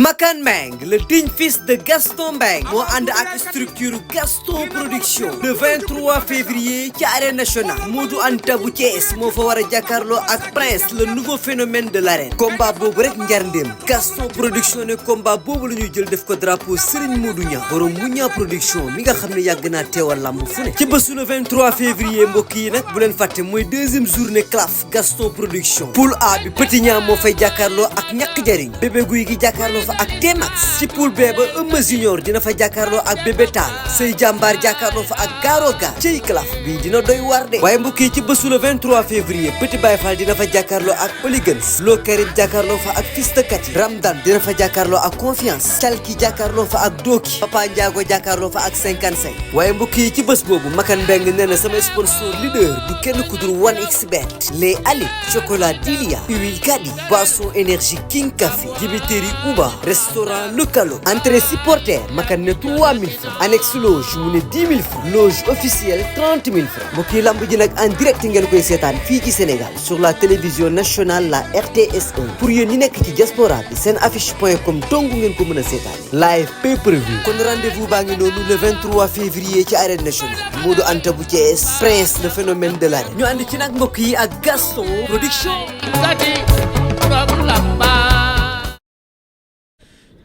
Makan Meng, le digne fils de Gaston Meng, moo ànd ak structure Gaston Production le 23 février ci arène nationale Modou Anta bu Thiès moo fa war a jàkkaarloo ak Prince le nouveau phénomène de l'arène combat boobu rek njarndéem Gaston Production ne combat boobu la ñuy jël def ko drapeau Serigne Modou Niang borom Mouniang Production mi nga xam ne yàgg naa teewal lamb fu ne ci bésu le 23 février mbokk yi nag bu leen fàtte mooy deuxième journée CLAF Gaston Production poule A bi Petit Niang moo fay jàkkaarloo ak ñàkk jariñ bébé guy gi jàkkaarloo ak T-Max ci poule B ba Eumeu Junior dina fa jàkkaarloo ak Bébé Tall Sey Jàmbaar jàkkaarloo fa ak Garo Gare ciy CLAF bi dina doy war de waaye mbokk yi ci bésu le 23 février Petit Baye Fall dina fa jàkkaarloo ak Oligans Lo Karim jàkkaarloo fa ak Fils de Kati Ramdan dina fa jàkkaarloo ak Confiance Calki jàkkaarloo fa ak Doki Papa Ndiago jàkkaarloo fa ak 55 waaye mbokk yi ci bés boobu Makan Mbeng nee na sama sponsor leader du kenn ku dul 1xBet les Ali chocolat Dilia huile Kadi boisson énergie King Café dibiteri Uba restaurant Le Calo entrée supporter Makan ne 3000 francs annexe loge mu ne 10 000 francs loge officielle 30 000 francs mbokk yi lamb ji nag en direct ngeen koy seetaan fii ci Sénégal sur la télévision nationale la RTS1 pour yéen ñi nekk ci diaspora bi seen affiche.com dong ngeen ko mën a seetaan live pay per view kon rendez-vous baa ngi noonu le 23 février ci arène nationale Modou Anta bu Thiès Prince le phénomène de l'arène ñu ànd ci nag mbokk yi ak Gaston Production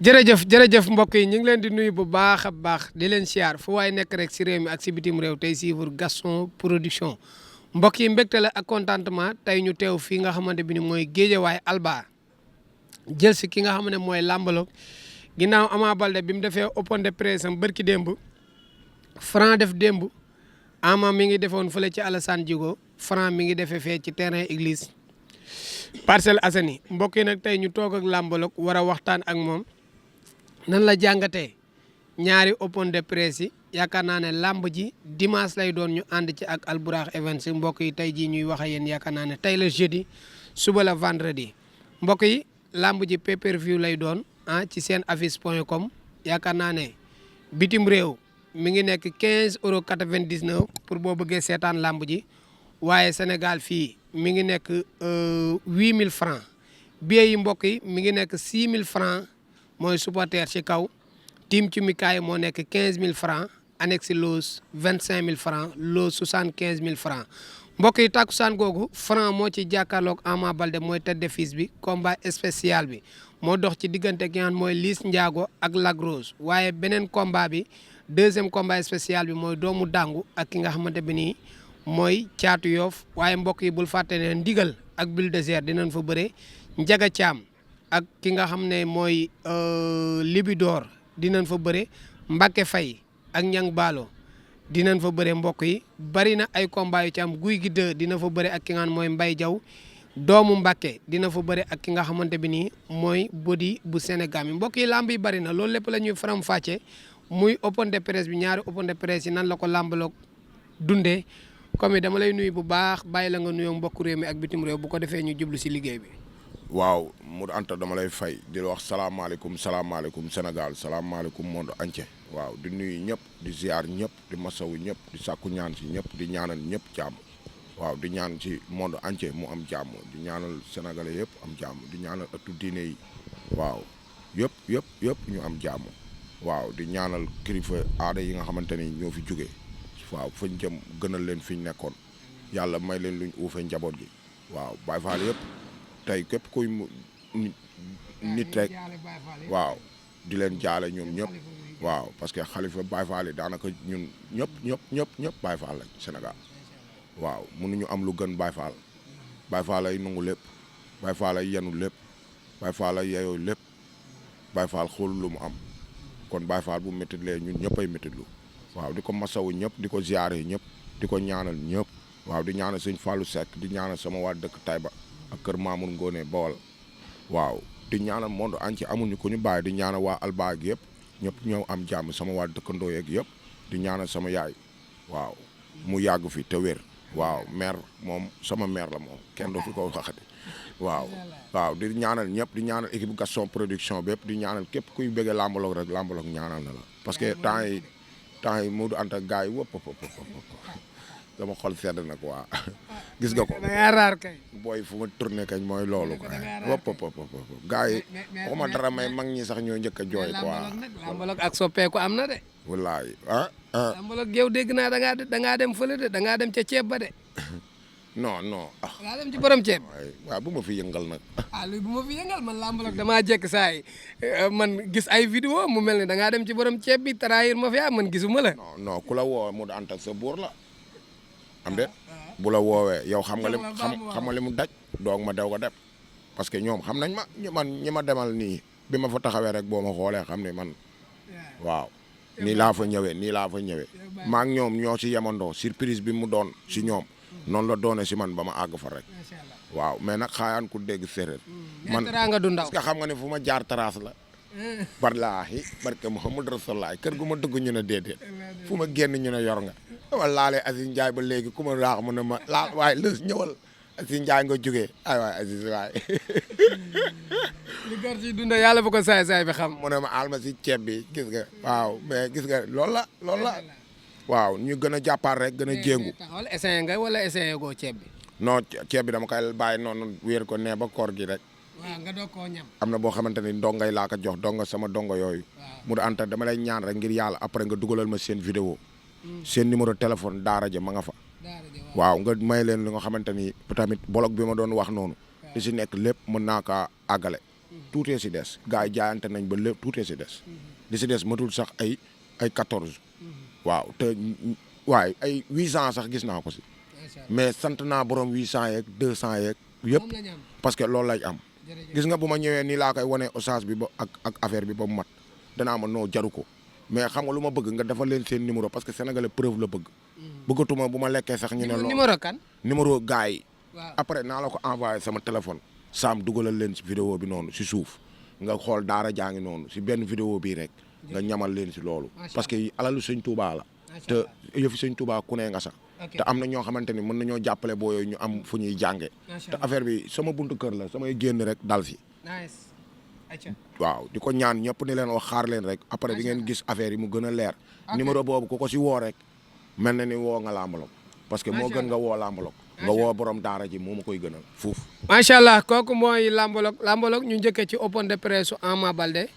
jërëjëf mbokk yi ñu ngi leen di nuyu bu baax a baax di leen siyaar fu waaye nekk rek si réew mi ak si bitim réew tey suivre Gaston Production mbokk yi mbégte la ak contentement tey ñu teew fii nga xamante bi ni mooy Géejawaay Alba jël si ki nga xam ne mooy làmbaloog ginnaaw Ama Baldé bi mu defee open de presse am bërki démb Franc def démb Ama mi ngi defoon fële ci Alassane Djigo Franc mi ngi defee fee ci terrain église Parcelles Assainies mbokk yi nag tey ñu toog ak làmbaloog war a waxtaan ak moom nan la jàngatee ñaari open de presse yi yaakaar naa ne làmb ji dimanche lay doon ñu ànd ci ak Albourakh Events mbokk yi tey jii ñuy wax ak yéen yaakaar naa ne tey la jeudi suba la vendredi mbokk yi làmb ji pay-per-view lay doon ci seen affiche.com yaakaar naa ne bitim réew mi ngi nekk 15,99 pour boo bëggee seetaan làmb ji waaye Sénégal fii mi ngi nekk 8000 francs billets yi mbokk yi mi ngi nekk 6000 francs mooy supporter ci kaw team ci mikaay moo nekk 15000 francs annexe loos 25000 francs loos 75000 francs mbokk yi tàkkusaan googu Franc moo ci jàkkaarloog Ama Baldé mooy tête de file bi combat spécial bi moo dox ci diggante ki nga xam mooy Liss Ndiago ak Lac Rose waaye beneen combat bi deuxième combat spécial bi mooy doomu dàngu ak ki nga xamante bi nii mooy caatu yoof waaye mbokk yi bul fàtte ne ndigal ak Bulldozer dinañ fa bëre Njaga Caam ak ki nga xam ne mooy Libidor dinañ fa bëre Mbacke Faye ak Ñang Baalo dinañ fa bëre mbokk yi bari na ay combat yu ci am guy gi dë dina fa bëre ak ki nga xam mooy Mbay Jaw doomu Mbacke dina fa bëre ak ki nga xamante bi nii mooy bodi bu Sénégal mi mbokk yi lamb yi bari na loolu lépp la ñuy faram fàcce muy open de presse bi ñaari open de presse yi nan la ko lambaloog dundee comme dama lay nuyu bu baax bàyyi la nga nuyoo mbokk réew mi ak bitim réew bu ko defee ñu jublu si liggéey bi. waaw Modou Anta dama lay fay di la wax salaamaaleykum Sénégal salaamaaleykum monde entier waaw di nuyu ñëpp di ziar ñëpp di masawu ñëpp di sàkku ñaan si ñëpp di ñaanal ñëpp jàmm waaw di ñaan ci monde entier mu am jàmm di ñaanal sénégalais yëpp am jàmm di ñaanal ëttu diine yi waaw yëpp ñu am jàmm waaw di ñaanal kilifa aada yi nga xamante ni ñoo fi jóge waaw fañ jëm gënal leen fi ñu nekkoon yàlla may leen luñ uufe njaboot gi waaw Baay Faal yëpp tey képp kuy nit rek waaw di leen jaale ñoom ñëpp waaw parce que xalifa Baay Faal yi daanaka ñun ñëpp Baay Faal lañ Sénégal waaw mënuñu am lu gën Baay Faal Baay Faal ay nangu lépp Baay Faal ay yenu lépp Baay Faal ay yeyoo lépp Baay Faal xool lu mu am kon Baay Faal bu métti lee ñun ñëpp ay métti lu waaw di ko masawu ñëpp di ko ziare ñëpp di ko ñaanal ñëpp waaw di ñaanal sëñ Fallou Seck di ñaanal sama waa dëkk Taïba ak kër Mamour Ngone Bawal waaw di ñaanal monde entier amuñu ko ñu bàyyi di ñaanal waa Alba gi yëpp ñëpp ñëw am jàmm sama waa dëkkandoo yeeg yëpp di ñaanal sama yaay waaw mu yàgg fi te wér waaw mère moom sama mère la moom kenn du fi ko waxati waaw di ñaanal ñëpp di ñaanal équipe Gaston Production bépp di ñaanal képp kuy bëggee làmbaloog rek làmbaloog ñaanal na la parce que temps yi Modou Anta gars yi dama xol sedd na quoi gis nga ko. da ngaa raar kay. booy fu ma tourné kañ mooy loolu quoi. wop gars yi waxuma dara may mag ñi sax ñoo njëkk a jooy quoi. lambalog ak soppeeku am na de. wallaay lambalog yow dégg naa da ngaa dem fële de da ngaa dem ca ceeb ba de. non da ngaa dem ci borom ceeb. waaw bu ma fi yëngal nag. luy bu ma fi yëngal man lambalog damaa jekk saa yi man gis ay vidéo mu mel ni da ngaa dem ci borom ceeb bi trahir ma fi man gisuma la. non ku la woo mu antal sa buur la. am de bu la woowee yow xam nga li mu daj doog ma daw ko dem parce que ñoom xam nañ ma ñi ma demal nii bi ma fa taxawee rek boo ma xoolee xam ne man waaw nii laa fa ñëwee maa ngi ñoom ñoo si yemandoo surprise bi mu doon si ñoom noonu la doone si man ba ma àgg fa rek waaw mais nag xaayaan ku dégg séeréer man parce que xam nga ne fu ma jaar terrasse la barlaahi barke Muhammad Rasulullah kër gu ma dugg ñu ne déedéet fu ma génn ñu ne yor nga wala laalee Aziz Ndiaye ba léegi ku ma raax mu ne ma laal waaye lës ñëwal Aziz Ndiaye nga jógee ay waay Aziz waay li gor ci dunda yàlla bu ko saay bi xam mu ne ma alma si ceeb bi gis nga waaw mais gis nga loolu la waaw ñu gën a jàppaat rek gën a jéngu taxawal essayé nga wala essayé goo ceeb bi non ceeb bi dama koy bàyyi noonu wéer ko nee ba koor gi rek waaw nga doog koo ñam am na boo xamante ni ndongay laa ko jox donga sama dongo yooyu mu da anta dama lay ñaan rek ngir yàlla après nga dugalal ma seen vidéo seen numéro téléphone daara ja ma nga fa waaw nga may leen li nga xamante ni tamit bolog bi ma doon wax noonu li si nekk lépp mën naa kaa àggale tuutee si des gars yi jaayante nañ ba lépp tuutee si des li si des matul sax ay 14 waaw te waaye ay 800 sax gis naa ko si mais sant naa borom 800 yeeg 200 yeeg yëpp parce que loolu lañ am gis nga bu ma ñëwee nii laa koy wane osage bi ba ak affaire bi ba mu mat danaa ma noo jaru ko mais xam nga lu ma bëgg nga defal leen seen numéro parce que sénégalais preuve la bëgg bëggatuma bu ma lekkee sax ñu ne loolu numéro kan numéro gars yi après naa la ko envoyé sama téléphone saam dugalal leen si vidéo bi noonu si suuf nga xool daara jaa ngi noonu si benn vidéo bii rek nga ñamal leen si loolu parce que alalu sëñ Touba la te yëfi sëñ Touba ku ne nga sax te am na ñoo xamante ni mën nañoo jàppale boo yooyu ñu am fu ñuy jànge te affaire bi sama buntu kër la samay génn rek dal si waaw di ko ñaan ñëpp ni leen wax xaar leen rek après di ngeen gis affaire yi mu gën a leer numéro boobu ku ko si woo rek mel na ni woo nga lambalog parce que moo gën nga woo lambalog nga woo borom daara ji moo ma koy gënal fuuf macha allah kooku mooy lambalog ñu njëkkee ci open de presse su Ama Baldé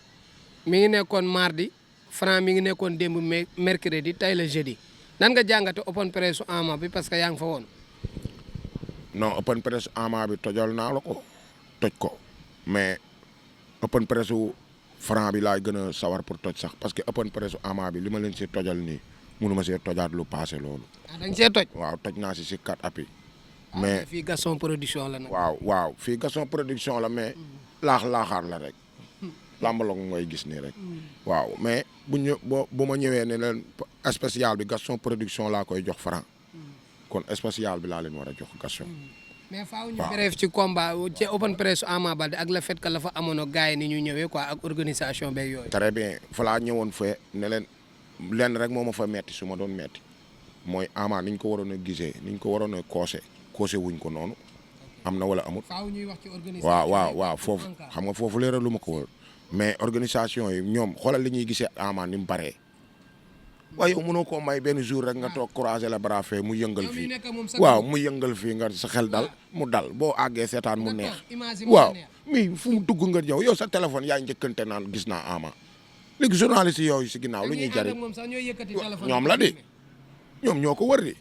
mi ngi nekkoon mardi Franc mi ngi nekkoon démb mercredi tey la jeudi nan nga jàngate open presse su Ama bi parce que yaa ngi fa woon non open presse Ama bi tojal naa la ko toj ko mais open presse u Franc bi laay gën a sawar pour toj sax parce que open presse u Ama bi li ma leen si tojal nii mënu ma see tojaat lu passé loolu da nga see toj waaw toj naa si 4 appuis mais fii Gaston production la nag waaw fii Gaston production la mais laaxaar la rek lambalog ngay gis nii rek waaw mais bu ma ñëwee ne leen spécial bi Gaston production laa koy jox Franc kon spécial bi laa leen war a jox Gaston mais faaw ñu bref ci combat ci open presse Ama Baldé ak le fait que la fa amoon gars yi ni ñu ñëwee quoi ak organisation beeg yooyu très bien fa laa ñëwoon fee ne leen lenn rek moo ma fa metti su ma doon metti mooy Ama ni ñu ko waroon a gisee ni ñu ko waroon a coosé wuñ ko noonu am na wala amul faaw ñuy wax ci organisation waaw foofu xam nga foofu leeral lu ma ko wër mais organisation yi ñoom xoolal li ñuy gisee Ama ni mu baree waaye yow mënoo koo may benn jour rek nga toog croiser la bras fee mu yëngal fii waaw mu yëngal fii nga sa xel dal mu dal boo àggee seetaan mu neex waaw mais fu mu dugg nga yow sa téléphone yaa njëkkante naan gis naa Ama léegi journaliste yooyu si ginnaaw lu ñuy jariñ ñoom la de ñoom ñoo ko wër di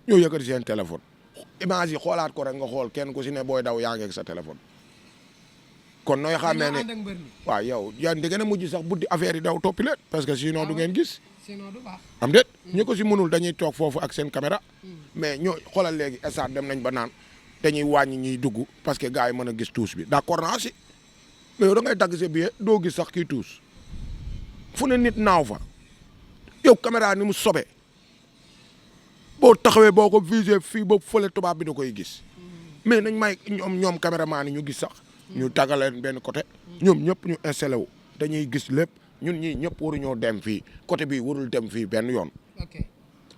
ñoo yëkkati seen téléphone image yi xoolaat ko rek nga xool kenn ku si ne booy daw yaa ngi ak sa téléphone kon nooy xamee ne waaw yow yaa di gën a mujj sax buddi affaire yi daw toppi leen parce que sinon du ngeen gis am déet ñu ko si mënul dañuy toog foofu ak seen caméra mais ñoo xoolal léegi stade dem nañ ba naan dañuy wàññi ñuy dugg parce que gars yi mën a gis tuus bi d'accord naa si mais yow da ngay dagg sa billet doo gis sax kii tuus fu ne nit naaw fa yow caméra ni mu sobe boo taxawee boo ko visé fii ba fële tubaab bi da koy gis mais nañ may ñoom caméraman yi ñu gis sax ñu tàggaleen benn côté ñoom ñëpp ñu installé wu dañuy gis lépp ñun ñii ñëpp waruñoo dem fii côté bii warul dem fii benn yoon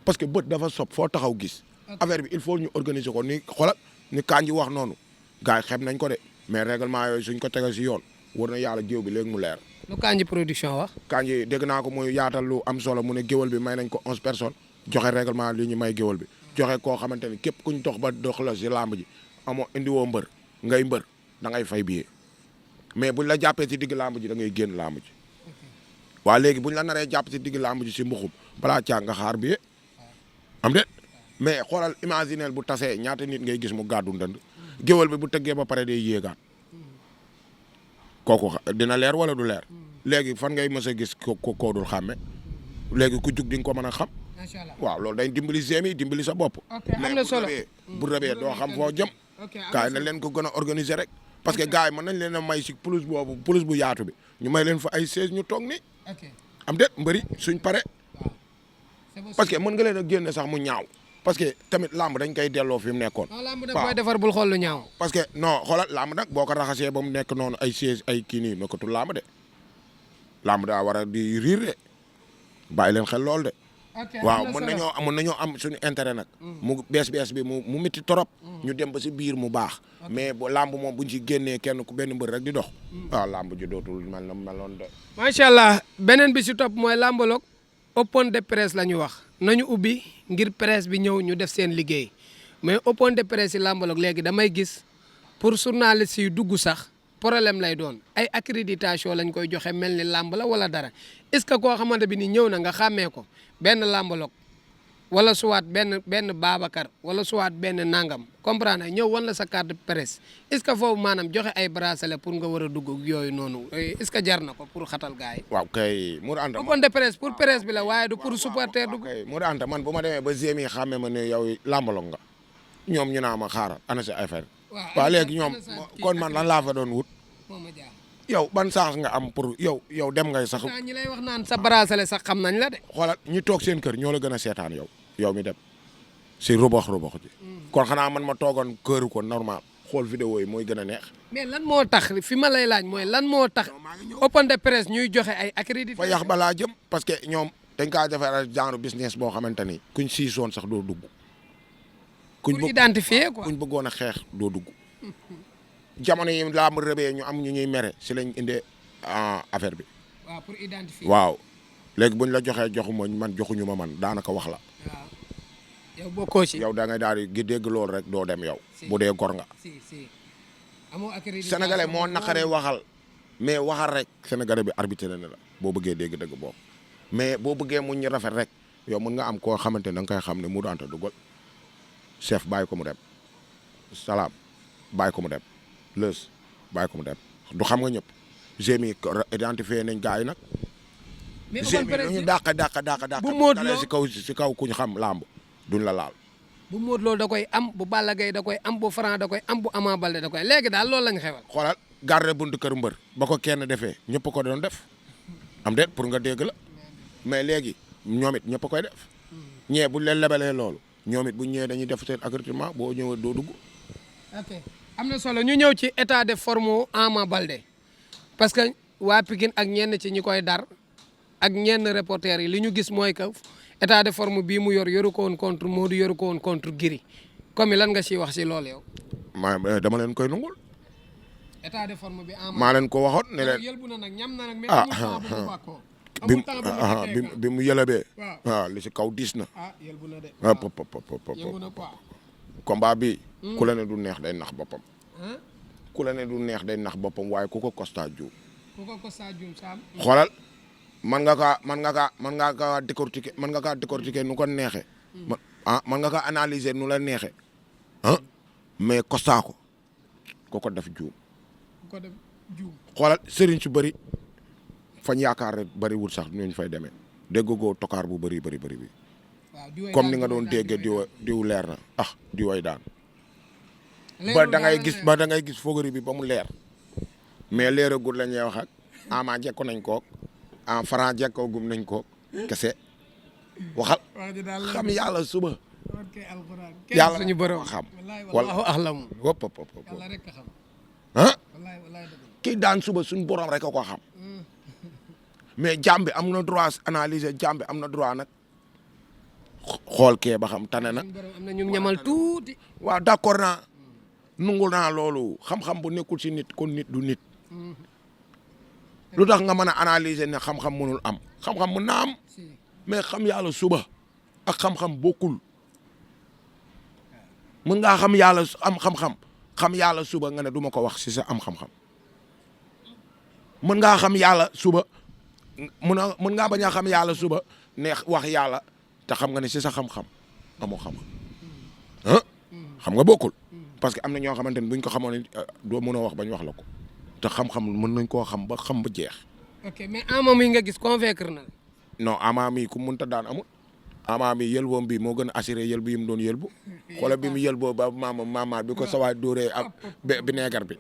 parce que bët dafa sob foo taxaw gis affaire bi il faut ñu organiser ko ni xoolal ni Kandji wax noonu gars yi xem nañ ko de mais règlement yooyu suñ ko tegal si yoon war na yàlla géew bi léegi mu leer. lu Kandji production wax. Kandji dégg naa ko muy yaatal lu am solo mu ne géwal bi may nañ ko 11 personnes joxe règlement li ñu may géwal bi joxe koo xamante ni képp kuñ dox ba dox la si làmb ji amoo indiwoo mbër ngay mbër da ngay fay billet mais buñ la jàppee si digg làmb ji da ngay génn làmb ji waa léegi buñ la naree jàpp si digg làmb ji si mbuxum balaa caa nga xaar billet am de mais xoolal imaginel bu tasee ñaata nit ngay gis mu gàddu ndënd géwal bi bu tëggee ba pare day yéegaat kooku dina leer wala du leer léegi fan ngay mës a gis koo dul xàmme léegi ku jug di nga ko mën a xam macha allah waaw loolu day dimbali seemi dimbali sa bopp am na solo bu rëbee doo xam foo jëm gars yi na leen ko gën a organiser rek parce que gars yi mën nañ leen a may si pelouse boobu pelouse bu yaatu bi ñu may leen fa ay siège ñu toog ni am déet mbëri suñ pare parce que mën nga leen a génne sax mu ñaaw parce que tamit làmb dañ koy delloo fi mu nekkoon. waaw làmb nag booy defar bul xool lu ñaaw. parce que non xoolal làmb nag boo ko raxasee ba mu nekk noonu ay siège ay kii nii nekkatul làmb de làmb daa war a di riir de bàyyi leen xel lool de. waaw mën nañoo am suñu intérêt nag. mu bees bi mu métti trop. ñu dem ba si biir mu baax. mais bu làmb moom buñ ci génnee kenn ku benn mbër rek di dox. waaw làmb ji dootul mel na meloon de. macha allah beneen bi si topp mooy làmbaloog open de presse la ñu wax nañu ubbi ngir presse bi ñëw ñu def seen liggéey mais open de presse yi làmbaloog léegi damay gis pour journaliste yi dugg sax problème lay doon ay accréditation lañ koy joxe mel ni làmb la wala dara est-ce que koo xamante bi ni ñëw na nga xàmmee ko benn làmbaloog wala soit benn Babacar wala soit benn nangam comprendre ñëw wan la sa carte de presse est-ce que foofu maanaam joxe ay bracelet pour nga war a dugg yooyu noonu est-ce que jar na ko pour xatal gars yi. waaw kay Modou Anta open de presse pour presse bi la waaye du pour supporter dugg. kay Modou Anta man bu ma demee ba Zémi yi xàmme ma ne yow làmbaloog nga ñoom ñu naa ma xaaral ana sa affaire. waaw léegi ñoom kon man lan laa fa doon wut. yow ban chance nga am pour yow dem ngay sax. ñi lay wax naan sa bracelet sax xam nañ la de. xoolal ñi toog seen kër ñoo la gën a seetaan yow mi dem si rubox ji. kon xanaa man ma toogoon këru ko normal xool vidéo yi mooy gën a neex. mais lan moo tax fi ma lay laaj mooy lan moo tax. open de presse ñuy joxe ay accréditation. fa yax balaa jëm parce que ñoom dañ kaa defar genre business boo xamante ni kuñ siisoon sax doo dugg. pour identifier quoi kuñ bëggoon a xeex doo dugg. jamono yi làmb rëbee ñu am ñu ñuy mere si lañ indee affaire bi. waaw pour identifier. waaw léegi buñ la joxee joxuñu ma man daanaka wax la. waaw yow bokkoo ci. yow da ngay daal di dégg loolu rek doo dem yow. bu dee gor nga. si amoo accréditation sénégalais moo naqaree waxal. mais waxal rek sénégalais bi arbitré na la boo bëggee dégg dëgg boobu mais boo bëggee mu ñu rafet rek yow mën nga am koo xamante ne da nga koy xam ne Modou Anta dugal chef bàyyi ko mu dem salaam bàyyi ko mu dem. lës bàyyi ko mu dem du xam nga ñëpp Zémi identifié nañ gars yi nag. mais Zémi ñu dàq. bu Modou Lo si kaw ku ñu xam làmb duñ la laal. bu Modou Lo da koy am bu Balla Gaye da koy am bu Franc da koy am bu Ama Baldé da koy léegi daal loolu lañ xewal. xoolal garde buntu kër mbër ba ko kenn defee ñëpp ko doon def am déet pour nga dégg la mais léegi ñoom it ñëpp koy def ñee buñ leen lebalee loolu ñoom it buñ ñëwee dañuy def seen accréditation boo ñëwee doo dugg. ok am na solo ñu ñëw ci état de forme Ama Baldé parce que waa Pikine ak ñenn ci ñi koy dar ak ñenn reporters yi li ñu gis mooy que état de forme bii mu yoru ko woon contre Modou yoru ko woon contre Gris comme lan nga ciy wax ci loolu yow. dama leen koy nungul. état de forme bi Ama maa leen ko waxoon ne leen yëlbu na nag ñam na nag mais amul temps bu mu bàkkoo. bi mu yëlëbee. waaw li si kaw diis na. yëlbu na de. yëlbu na quoi. combat bi. ku la ne du neex day nax boppam. ku la ne du neex day nax boppam waaye ku ko Costa juum. Sam. xoolal man nga kaa décortiquer nu ko neexee. man nga kaa analyser nu la neexee. mais Costa ko def juum. xoolal sëriñ su bëri fañ yaakaar rek bëri wul sax ñu fay demee dégg goo tokaar bu bëri bi. comme ni nga doon déggee diw leer na diw ay daan. ba da ngay gis fogari bi ba mu leer mais leeragul la ñuy wax ak Ama jekko nañ koog Franc jekkoo gum nañ koog kese waxal xam yàlla suba. yàlla suñu borom xam. wallahu a'lam. wop yàlla rek a xam. kii daan suba suñu borom rek a ko xam mais jàmm bi am na droit analyser jàmm bi am na droit nag xool kee ba xam tane na. am na ñu ñamal tuuti. waaw d'accord naa. nungul naa loolu xam-xam bu nekkul si nit kon nit du nit lu tax nga mën a analyser ne xam-xam mënul am xam-xam mën naa am mais xam yàlla suba ak xam-xam bokkul mën ngaa xam yàlla am xam-xam xam yàlla suba nga ne du ma ko wax si sa am xam-xam mën ngaa xam yàlla suba mën ngaa bañ a xam yàlla suba neex wax yàlla te xam nga ne si sa xam-xam amoo xam ah xam nga bokkul parce que am na ñoo xamante ne buñ ko xamoon ne doo mën a wax bañ wax la ko te xam-xam mën nañ koo xam ba jeex. ok mais Ama mi nga gis convaincre na. non Ama mi ku mënta daan amul Ama mi yëlboom bi moo gën a assuré yëlbu yi mu doon yëlbu xoolal bi mu yëlboo ba maama bi ko sawaay dóoree ak bineegar bi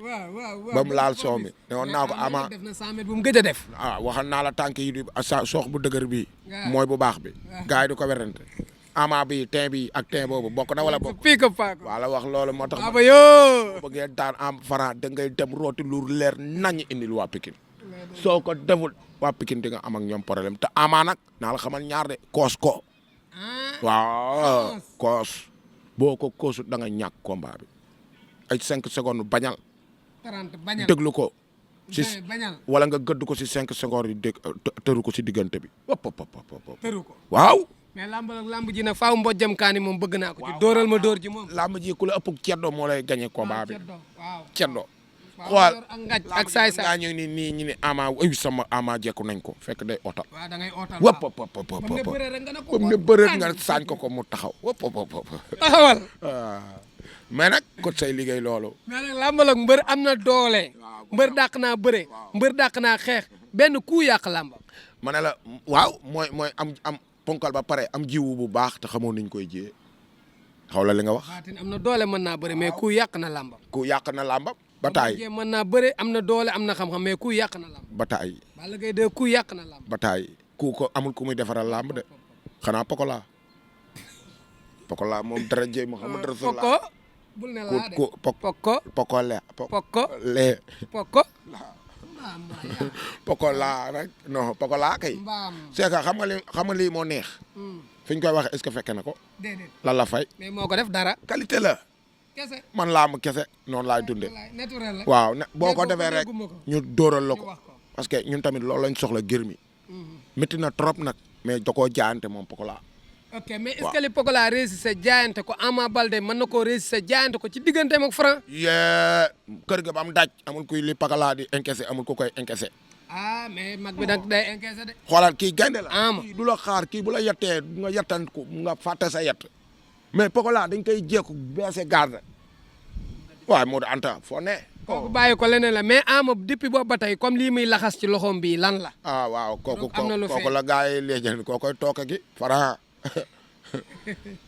ba mu laal soow mi ne woon naa ko Ama def na 100 mètres bu mu gëj a def. waxal naa la tànk yi di soox bu dëgër bi mooy bu baax bi gars yi di ko werante Ama bi teen bi ak teen boobu bokk na wala bokk fii ko paako wala wax loolu moo tax Baba yoo bëggee daan am Franc da ngay dem rooti lu leer nañ indil waa Pikine soo ko deful waa Pikine di nga am ak ñoom problème te Ama nag naa la xamal ñaar de koos ko waaw koos boo ko koosut da nga ñàkk combat bi ay 5 secondes bañal 30 bañal déglu ko si bañal wala nga gëdd ko si 5 secondes yi dégg tëru ko si diggante bi tëru ko waaw mais lamb ji nag faaw mbojjam kaani moom bëgg naa ko ci dóoral ma dóor ji moom lamb ji ku la ëpp ceddo moo lay gagné combat bi ceddo xool ak ngaj ak saay saay ngaa ñëw ni nii ñu ne Ama ay sama Ama jekku nañ ko fekk day otal waaw da ngay otal wëpp comme ne bërët nga saañ ko mu taxaw wëpp taxawal mais nag ko say liggéey loolu mais nag làmbal ak mbër am na doole mbër dàq naa bëre mbër dàq naa xeex benn ku yàq làmb ma ne la waaw mooy am ponkal ba pare am jiwu bu baax te xamoon niñ koy jiyee xaw la li nga wax Baatin am na doole mën naa bëre mais ku yàq na làmb ku yàq na làmbam bataay mën naa bëre am na doole am na xam-xam mais ku yàq na làmb bataay Balla Gaye de ku yàq na làmb bataay ku ko amul ku muy defaral làmb de xanaa Pokola moom dara jéem a xam dara sa poko bul ne laa de poko Pokola rek non Pokola kay c'est que xam nga lii moo neex fi ñu koy waxee est-ce que fekke na ko déedéet lan la fay mais moo ko def dara qualité la kese man làmb kese noonu laay dundee naturel la waaw boo ko defee rek ñu dóoral la ko parce que ñun tamit loolu lañ soxla gër mi métti na trop nag mais da koo jaayante moom Pokola ok mais est-ce que li Pokola réussir jaayante ko Ama Baldé mën na koo réussir jaayante ko ci digganteem ak Franc yee kër ga ba am daaj amul kuy li Pokola di encaissé amul ku koy encaissé mais mag bi nag day encaissé de xoolal kii gaynde la Ama kii du la xaar kii bu la yettee nga yettan ko nga fàtte sa yett mais Pokola dañ koy jékku baissé garde waaye Modou Anta foo ne kooku bàyyi ko leneen la mais Ama depuis boobu ba tey comme lii muy laxas ci loxoom bi lan la waaw kooku am na lu kooku la gars yi léegi kookoy tooke gi Franc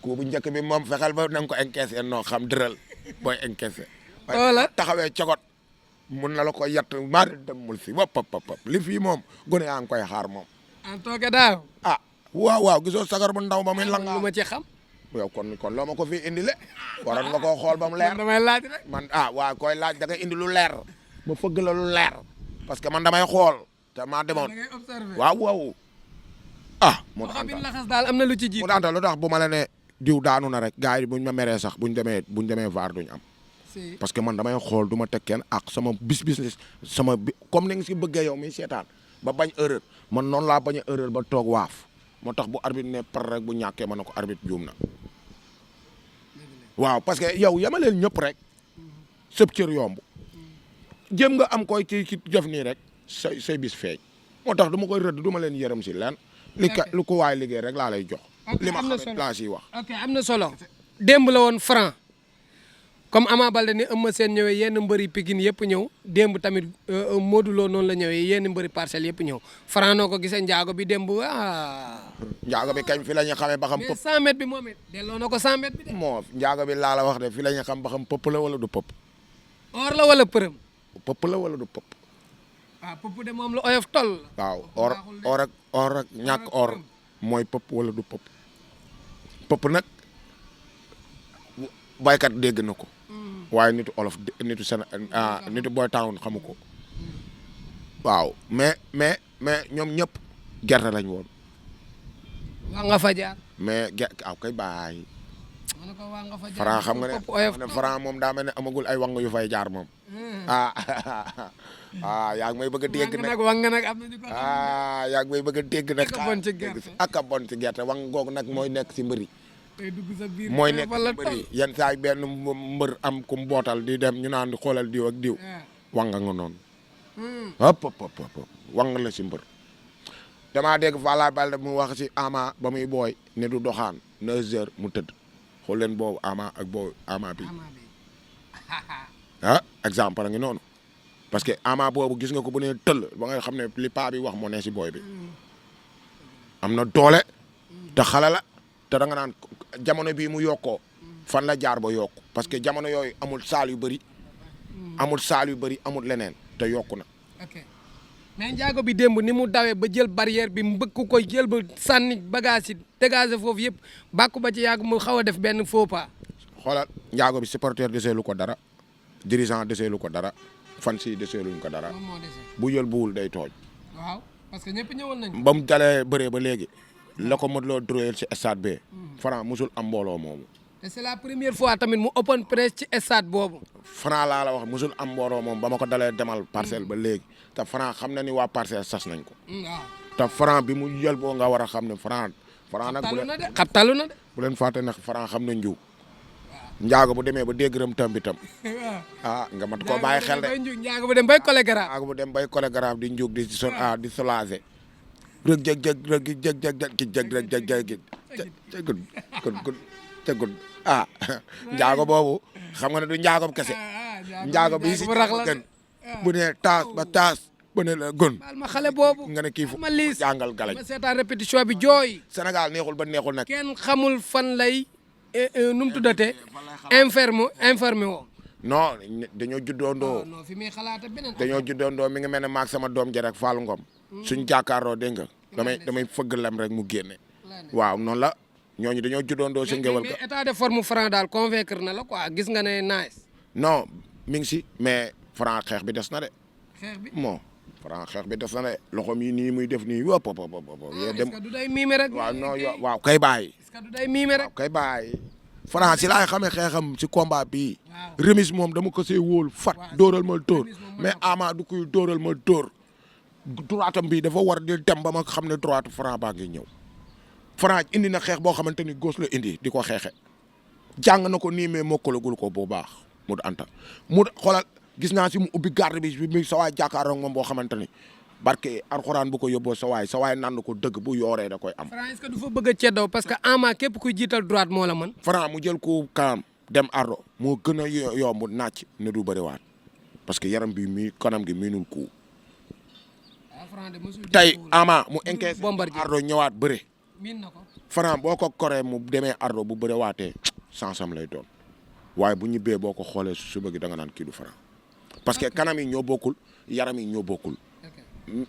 ku bu njëkk bi moom fexeel ba na nga ko encaissé non xam dëral booy encaissé voilà taxawee cogot mun na la ko yett maa demul si wop li fii moom gone yaa ngi koy xaar moom en tooke daaw waaw gisoo sagar bu ndaw ba muy langa lu ma ci xam yow kon loo ma ko fi indi le waroon nga koo xool ba mu leer damay laaj rek man waaw koy laaj da ngay indi lu leer ma fëgg la lu leer parce que man damay xool te maa demoon waaw mu xam bin laxas daal am na lu ci jiitu mu daanta lu tax bu ma la ne diw daanu na rek gars yi buñ ma meree sax buñ demee vaar duñ am parce que man damay xool du ma teg kenn ak sama business sama comme ni nga si bëggee yow mi seetaan ba bañ erreur man noonu laa bañ a erreur ba toog waaf moo tax bu arbitre ne par rek bu ñàkkee ma ne ko arbitre juum na waaw parce que yow yamaleel ñëpp rek sëb cër yomb jëm nga am koy ci def nii rek say bis feeñ moo tax du ma koy rëdd du ma leen yërëm si leen lu ko waay liggéey rek laa lay jox li ma xam laa siy wax ok am na solo démb la woon Franc comme Ama Baldé ni Eumeu Sène ñëwee yenn mbëri Pikine yëpp ñëw démb tamit Modou Lo noonu la ñëwee yenn mbëri Parcelles yëpp ñëw Franc noo ko gisee njaago bi démb njaago bi kañ fi la ñu xamee ba xam mais 100 mètres bi moom it delloo na ko 100 mètres bi de moo njaago bi laa la wax de fi la ñu xam ba xam pëpp la wala du pëpp or la wala përëm pëpp la wala du pëpp pëpp de moom la oyof toll waaw or ak ñàkk or mooy pëpp wala du pëpp pëpp nag baykat dégg na ko waaye nitu olof nitu boy town xamu ko waaw mais ñoom ñëpp gerte lañ woon waa nga fa jaar mais kay bàyyi waa nga fa jaar Franc xam nga ne Franc moom daa mel ne amagul ay wang yu fay jaar moom yaa ngi may bëgg a dégg nag wang nag am nañu ko yaa ngi may bëgg a dégg nag ak a bon ci gerte ak a bon ci gerte wang googu nag mooy nekk si mbëri day dugg sa biir mooy nekk bëri yenn saa yi benn mbër am ku mbootal di dem ñu naan di xoolal diw ak diw wanga nga noonu hop wanga la si mbër damaa dégg Falaye Baldé mu wax si Ama ba muy booy ne du doxaan 9 heures mu tëdd xool leen boobu Ama ak boobu Ama bi exemple la ngi noonu parce que Ama boobu gis nga ko bu ne tëll ba nga xam ne li paa bi wax moo ne si booy bi am na doole te xale la te da nga naan jamono bii mu yokkoo fan la jaar ba yokku parce que jamono yooyu amul saal yu bëri amul leneen te yokku na. ok mais Ndiago bi démb ni mu dawee ba jël barrière bi mbëkk koy jël ba sànni bagage yi dégager foofu yëpp bàkku ba ci yàgg mu xaw a def benn faux pas. xoolal Ndiago bi supporter deseelu ko dara dirigeant deseelu ko dara fan si deseeluñ ko dara bu jël buwul day tooñ. waaw parce que ñëpp ñëwoon nañu. ba mu dalee bëree ba léegi la ko Modou Lo droyel ci stade bi Franc musul am mbooloo moomu. te c'est la première fois tamit mu open press ci stade boobu. Franc laa la wax musul am mbooloo moom ba ma ko dalee demal parcelle ba léegi te Franc xam na ni waa parcelle sas nañ ko. waaw te Franc bi mu jël boo nga war a xam ne Franc nag xabtalu na de bu leen fàtte nag Franc xam na njiw Ndiago bu demee ba dégg tam bi tam nga mat koo bàyyi xel de Ndiago bu dem bay chorégraphe Ndiago bu dem bay chorégraphe di njuug di di soulager rëg jëg Ndiago boobu xam nga ne du Ndiago kese Ndiago bi si gën bu ne taas ba taas bu ne la gën baal ma xale boobu nga ne kii fu ma liis jàngal galañ ma seetaan répétition bi jooy Sénégal neexul ba neexul nag kenn xamul fan lay nu mu tuddatee informé woo non dañoo juddoondoo non fi muy xalaata beneen dañoo juddoondoo mi ngi mel ne maag sama doom ji rek Fallou Ngom suñ jàkkaarloo dégg nga damay fëgg lem rek mu génne waaw noonu la ñooñu dañoo juddoondoo si ngewal mais état de forme Franc daal convaincre na la quoi gis nga ne nice non mi ngi si mais Franc xeex bi des na de xeex bi bon Franc xeex bi des na de loxoom yi nii muy def nii wop est-ce que du day miime rek waaw non waaw kay bàyyi est-ce que du day miime rek kay bàyyi Franc si laay xamee xeexam si combat bii remise moom dama ko see wóolu fat dóoral ma dóor mais Ama du koy dóoral ma dóor droitam bii dafa war di dem ba ma xam ne droite Franc baa ngi ñëw Franc indi na xeex boo xamante ni gauche la indi di ko xeexe jàng na ko nii mais mokkalagul ko bu baax Modou Anta mu xoolal gis naa si mu ubbi garde bi sa waay jàkkaarloo moom boo xamante ni barke Alxuraan bu ko yóbboo sa waay naan ko dëgg bu yooree da koy am. Franc est-ce que du fa bëgg a ceddaw parce que Ama képp kuy jiital droite moo la mën. Franc mu jël ko kanam dem ardo moo gën a yomb naaj ne du bëriwaat parce que yaram bi kanam gi miinul ko tey Ama mu encaissé ardo ñëwaat bëre. miin na ko Franc boo ko koree mu demee ardo bu bëriwaatee sansam lay doon waaye bu ñibbee boo ko xoolee suba gi da nga naan kii du Franc parce que kanam yi ñoo bokkul yaram yi ñoo bokkul.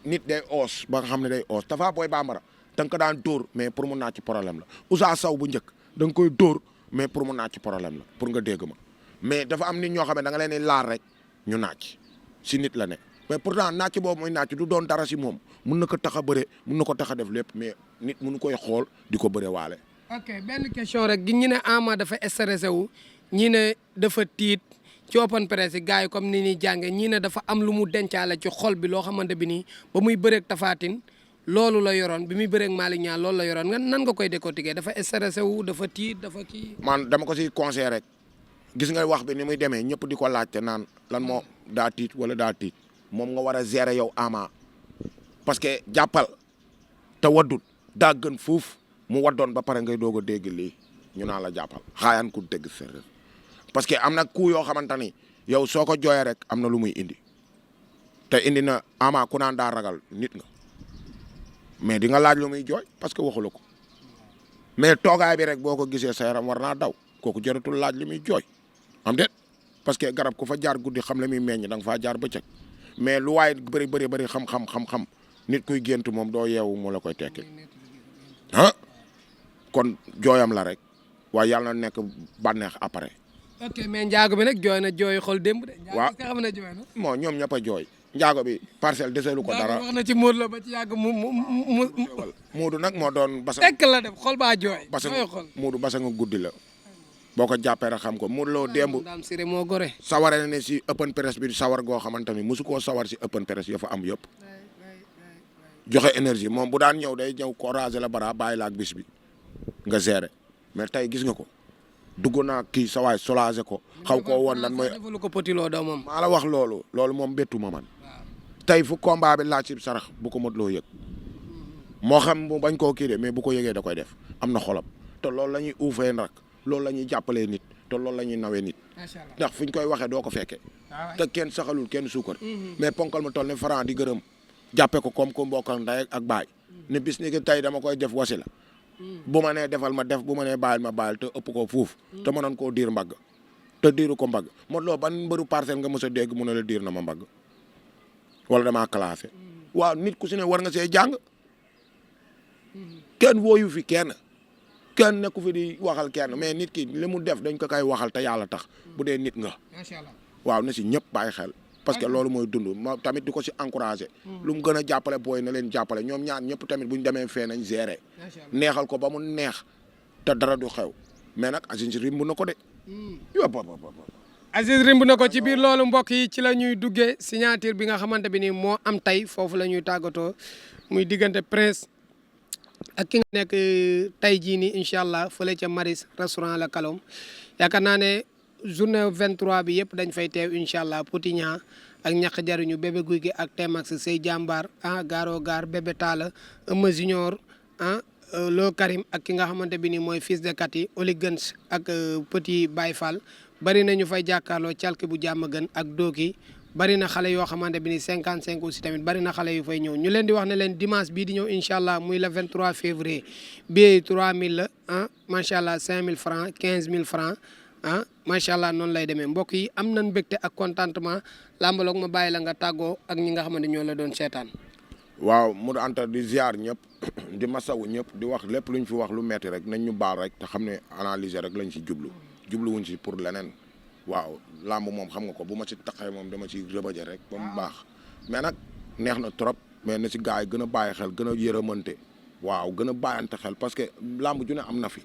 nit day oos ba nga xam ne day oos Tafa Boy Bambara da nga ko daan dóor mais pour mu naaj ci problème la Ousa Sow bu njëkk da nga koy dóor mais pour mu naaj ci problème la pour nga dégg ma mais dafa am nit ñoo xam ne da nga leen di laal rek ñu naaj si nit la ne mais pourtant naaj boobu mooy naaj du doon dara si moom mun na ko tax a bëre mun na ko tax a def lépp mais nit mënu koy xool di ko bëre waale. ok benn question rek gi ñu ne Ama dafa stressé wu ñi ne dafa tiit. ci open press yi gars yi comme ni ñuy jàngee ñii ne dafa am lu mu dencaale ci xol bi loo xamante bi nii ba muy bëreeg Tapha Tine loolu la yoroon bi muy bëreeg Malick Niang loolu la yoroon nan nga koy décortiquer dafa stressé wu dafa tiit dafa kii. man dama ko siy conseil rek gis nga wax bi ni muy demee ñëpp di ko laajte naan lan moo daa tiit wala daa tiit moom nga war a gérer yow Ama parce que jàppal te waddut daa gën fuuf mu waddoon ba pare ngay doog a dégg lii ñu naan la jàppal xaayaan ku dégg séeréer parce que am na coup yoo xamante ni yow soo ko jooyee rek am na lu muy indi te indi na Ama ku naan daa ragal nit nga mais di nga laaj lu muy jooy parce que waxula ko mais toogaay bi rek boo ko gisee sa yaram war naa daw kooku jaratul laaj li muy jooy am déet parce que garab ku fa jaar guddi xam la muy meññ da nga faa jaar bëccëg mais lu waay bëri xam nit kuy gént moom doo yeewu mu la koy tekki kon jooyam la rek waaye yàlla na nekk bànneex après. ok mais njaago bi nag jooy na jooy xol démb de. waaw njaago xam ne jooy na. bon ñoom ñëpp a jooy. njaago bi parcelle deselu ko dara wax na ci Modou la ba ci yàgg Modou nag moo doon. basa tekk la def xol baa jooy. Modou basa nga guddi la. boo ko jàppee rek xam ko Modou Lo démb. daam siré moo gore. saware na ne si open press bi sawar goo xamante ni mosu koo sawar si open press ya fa am yëpp. joxe énergie moom bu daan ñëw day ñëw courage la bara bàyyi la ak bis bi nga gérer mais tey gis nga ko dugg naa kii sa waay soulager ko xaw koo woon lan mooy defalu ko potiloo doomam. maa la wax loolu moom bettu ma man tey fu combat bi laaj ci sarax bu ko Modou Lo yëg moo xam mu bañ koo kii de mais bu ko yëgee da koy def am na xolam te loolu la ñuy uufee nag loolu la ñuy jàppalee nit te loolu la ñuy nawee nit ndax fu ñu koy waxee doo ko fekkee te kenn saxalul kenn suukar mais ponkal ma toll ne Franc di gërëm jàppe ko comme ko mbokkal ndey ak baay ne bis ni ki tey dama koy def wasi la bu ma nee defal ma def bu ma nee bàyyil ma bàyyil te ëpp ko fuuf te mënoon koo diir mbagg te diiru ko mbagg Modou Lo ban mbëru Parcelles nga mës a dégg mu ne la diir na ma mbagg wala damaa classé waaw nit ku si ne war nga see jàng kenn wooyu fi kenn nekku fi di waxal kenn mais nit ki li mu def dañ ko koy waxal te yàlla tax bu dee nit nga waaw na si ñëpp bàyyi xel parce que loolu mooy dund ma tamit di ko si encouragé lu mu gën a jàppale booy na leen jàppale ñoom ñaar ñëpp tamit bu ñu demee fee nañ géré neexal ko ba mu neex te dara du xew mais nag Aziz rimb na ko de Aziz rimb na ko ci biir loolu mbokk yi ci la ñuy duggee signature bi nga xamante bi ni moo am tey foofu la ñuy tàggatoo muy diggante Prince ak ki nga nekk tey jii nii incha allah fële ca Maris restaurant La Calom yaakaar naa ne journée 23 bi yëpp dañ fay teew incha allah Potignan ak ñaq jariñu bébé guy gi ak Temax Sey Jàmbaar Garo Gar bébé Talla Eumeu Junior Lo Karim ak ki nga xamante bi ni mooy fils de Kati Oligans ak Petit Baye Fall bari na ñu fay jàkkaarloo calki bu jàmm gën ak dooki bari na xale yoo xamante bi ni 55 aussi tamit bari na xale yu fay ñëw ñu leen di wax ne leen dimanche bii di ñëw incha allah muy le 23 février billet 3000 la macha allah 5000 francs 15000 francs macha allah noonu lay demee mbokk yi am nañ mbégte ak contentement làmbaloog ma bàyyi la nga tàggoo ak ñi nga xamante ñoo la doon seetaan. waaw Modou Anta di ziar ñëpp di masawu ñëpp di wax lépp lu ñu fi wax lu metti rek nañ ñu baal rek te xam ne analyser rek lañ ci jubluwuñ ci pour leneen waaw làmb moom xam nga ko bu ma ci taxee moom dama ci rëbëje rek ba mu baax mais nag neex na trop mais na ci gars yi gën a bàyyi xel gën a yërëmante waaw gën a bàyyante xel parce que làmb ju ne am na fi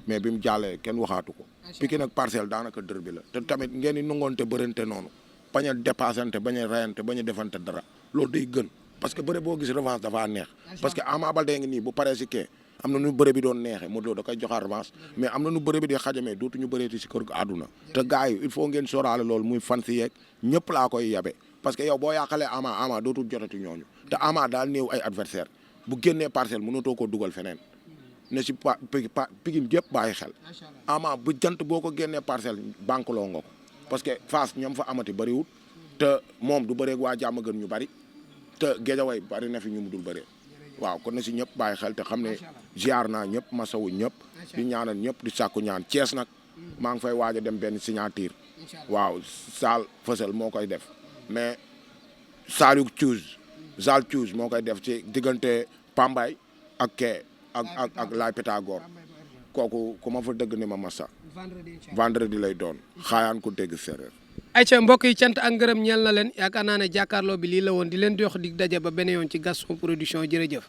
mais bi mu jàllee kenn waxaatu ko Pikine ak Parcelles daanaka dër bi la te tamit ngeen di nungoonte bërante noonu bañ a dépassante bañ a rayante bañ a defante dara loolu day gën parce que bëre boo gis revanche dafa neex parce que Ama Baldé ngi nii bu paree si kee am na nu bëre bi doon neexee Modou Lo da koy joxaat revanche mais am na nu bëre bi di xajamee dootuñu bëreeti si kër gu àdduna te gars yi il faut ngeen sóoraale loolu muy fan si yeeg ñëpp laa koy yabe parce que yow boo yàqalee Ama dootul jotati ñooñu te Ama daal néew ay adversaire bu génnee Parcelles mënatoo koo dugal feneen ne si Pikine gépp bàyyi xel Ama bu jant boo ko génnee Parcelles banqueloo nga ko parce que Fass ñoom fa amati bëriwul te moom du bëreeg waa jàmm gën ñu bëri te Géejawaay bari na fi ñu mu dul bëree waaw kon na si ñëpp bàyyi xel te xam ne ziar naa ñëpp masawu ñëpp di ñaanal ñëpp di sàkku ñaan Thiès nag maa ngi fay waaj a dem benn signature waaw Saal Fësal moo koy def mais Saliou Chouz moo koy def ci diggante Pambay ak Kee ak Laay Pétagore kooku ku ma fa dëgg ni ma massa vendredi lay doon xaayaan ko dégg séeréer ayca mbokk yi cant ak ngërëm ñeel na leen yaakaar naa ne jàkkaarloo bi lii la woon di leen di wax dig daje ba beneen yoon ci Gaston Production jërëjëf